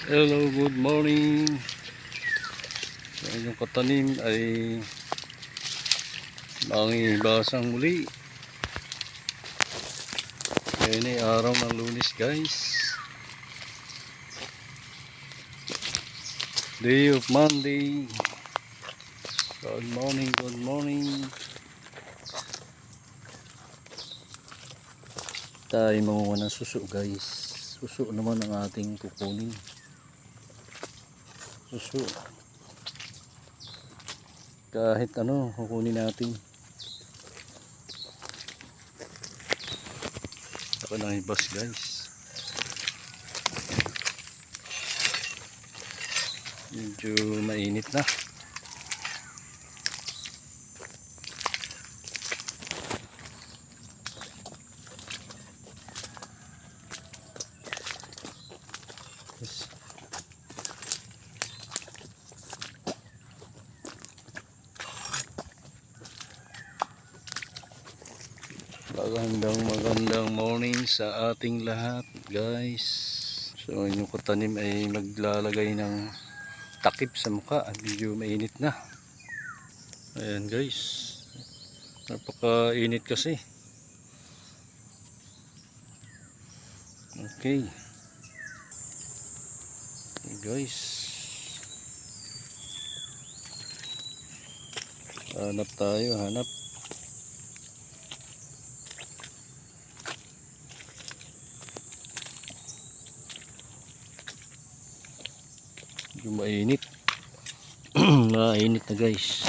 Hello, good morning. Sa inyong katanim ay mangibasang muli. Ngayon ay araw ng Lunes, guys. Day of Monday. Good morning, good morning. Tayo manguha ng suso, guys. Suso naman ang ating kukunin. Suso. Kahit ano, kukunin natin. Ako lang ibas, guys. Medyo mainit na. Yes. Magandang morning sa ating lahat, guys. So yung katanim ay maglalagay ng takip sa mukha. Medyo mainit na. Ayan, guys. Napaka-init kasi. Okay. Okay, guys. Hanap tayo, hanap. Medyo mainit. Mainit na, guys.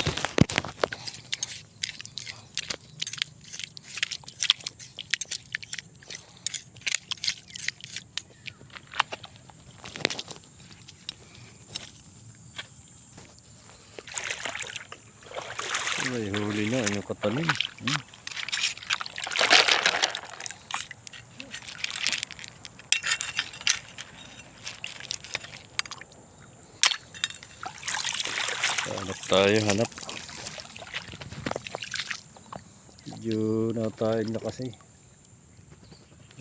Ay, huli na yung katalim. Hanap tayo, hanap. Medyo natain na kasi.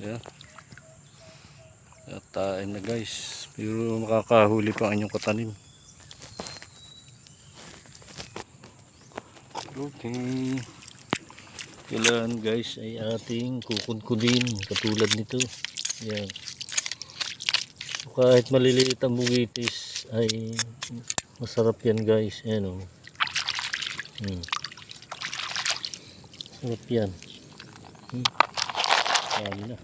Yeah. Natain na, guys. Pero makakahuli pa ang inyong katanim. Okay. Kailangan, guys, ay ating kukunkudin katulad nito. Yan. So, kahit maliliit ang buwitis ay masarap yan, guys. Ayan, oh. Sarap yan. Ayan na.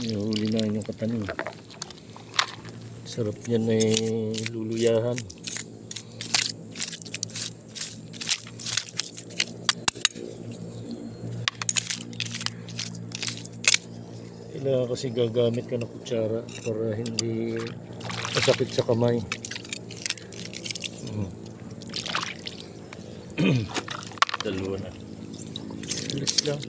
Huli na yung katanim. Sarap yan ay luluyahan. Kailangan kasi gagamit ka ng kutsara para hindi masakit sa kamay. Dalawa na. Alis lang.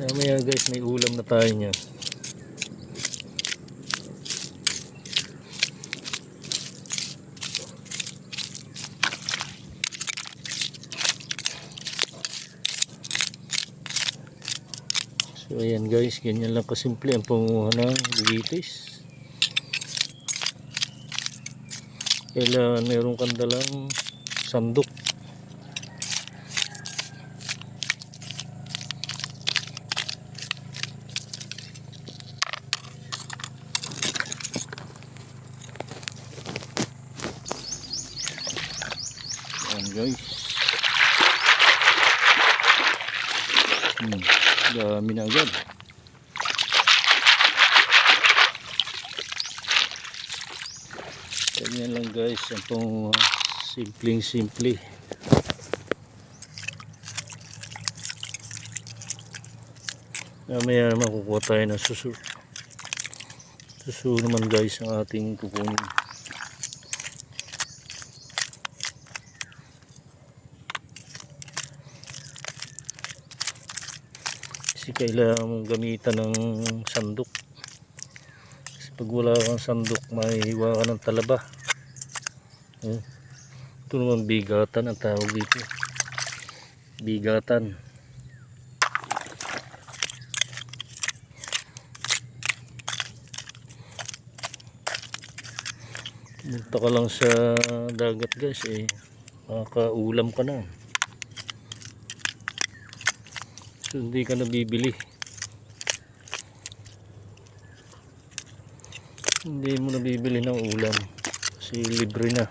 Mamaya, guys, may ulam na tayo niya. So ayan, guys, ganyan lang kasimple ang panguha ng buwitis. Kailangan mayroon kang dalang sandok. Ayan, guys. Dami na agad. Ganyan lang, guys, ang pang simple. Mamaya naman kukuha tayo ng suso. Suso naman, guys, ang ating kukunin. Kasi kailangan mong gamitan ng sandok. Kasi pag wala kang sandok, mahihiwa ka ng talaba. Ito naman bigatan ang tawag dito. bigatan. Punta ka lang sa dagat guys makakaulam ka na. So, hindi ka nabibili. Hindi mo nabibili ng ulam kasi libre na.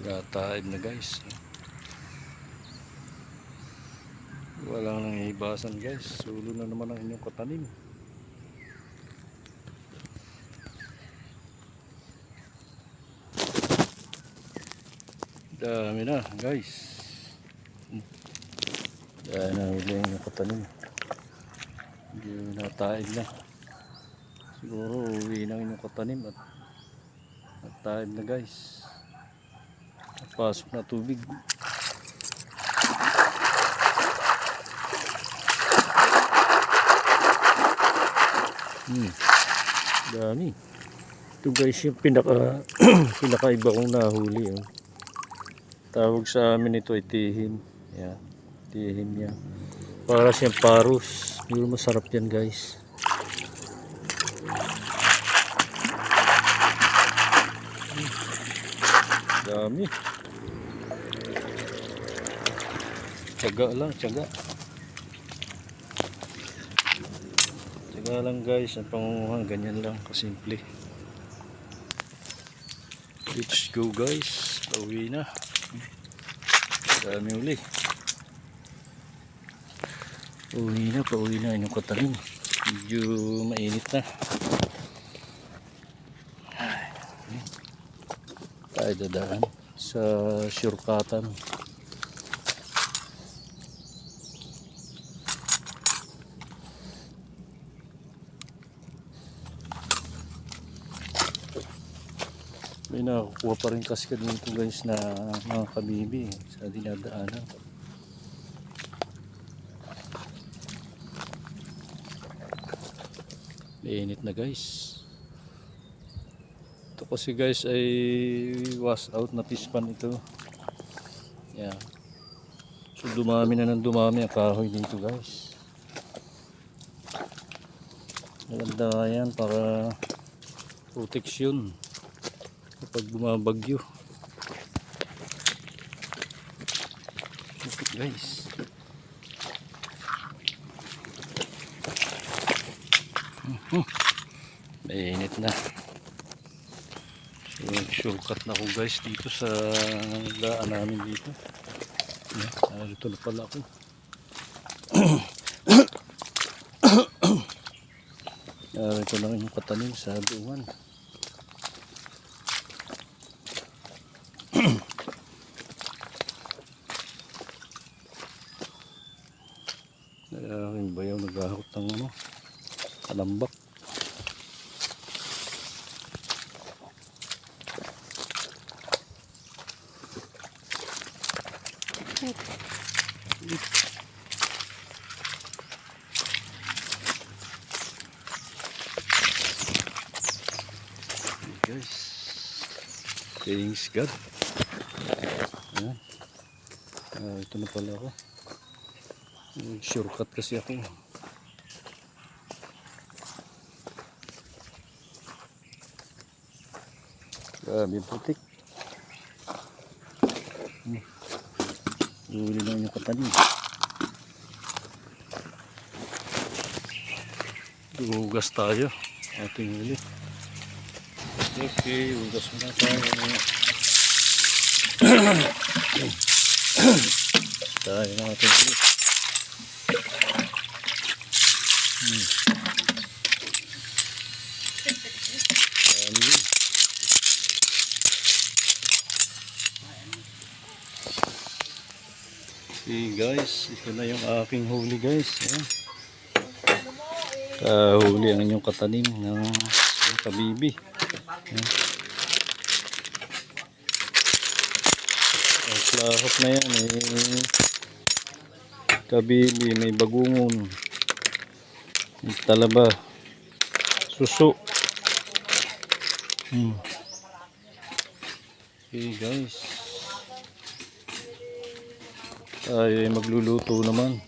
Nataib na guys. Walang nangihibasan guys. Sulo na naman ang inyong katanim. Dami na guys. Dahil na huli yung nakatanim. Hindi nataib na. Siguro uwi na yung nakatanim at nataib na guys. Pasok na tubig. Dami. Ito guys yung pinakaiba kong nahuli. Tawag sa amin ito ay tihim. Yan. Tihim yan. Para siyang parus. Siguro masarap yan guys. Dami. Tiyaga lang, tiyaga. Tiyaga lang guys. Ang pangunguhan, ganyan lang. Kasimple. Let's go guys. Pauwi na. Dami uli. Pauwi na yung katalim. Medyo mainit na. Tayo dadaan sa Surkatan. May nakukuha pa rin kaskad nito guys na mga kabibi sa dinadaanan. Mainit na guys. Ito kasi guys ay wash out na pispan ito. Yan. So dumami na ng dumami ang kahoy dito guys. Maganda yan para proteksyon kapag bumabagyo. Okay guys. Mainit na. So shortcut na ako guys dito sa daan namin dito. Dito na pala ako. Ito lang yung katanim sa duwan. Aking bayaw naghahakot ng kalambak. Guys, thanks God. Ito na pala ako. Shortcut kasi ako. Grabe putik. Huli na yung katanim. Hugas tayo. Ating huli. Okay, hugas muna tayo. Tayo na ating huli. Okay guys, ito na yung aking huli guys. Huli ang inyong katanim ng kabibi. Lahot na yan kabibi, may bagungon, may talaba, suso, Okay guys. Tayo ay magluluto naman.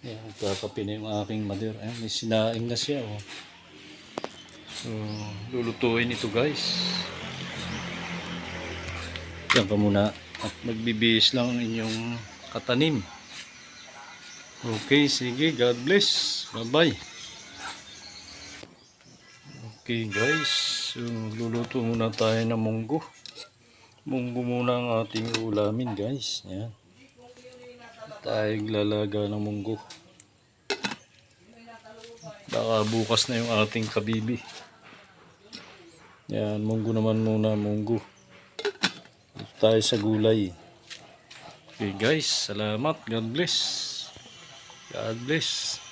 Yan, kakape na yung aking mother. Ayan, may sinaing na siya. Oh. So, lulutuin ito guys. Yan ka muna. At magbibihis lang ang inyong katanim. Okay, sige. God bless. Bye-bye. Okay guys. So, luluto muna tayo ng munggo. Munggo muna ang ating ulamin guys. Yan. Tayo lalaga ng munggo. Baka bukas na yung ating kabibi. Yan, munggo naman muna, munggo. Dito tayo sa gulay. Okay guys, salamat. God bless. God bless.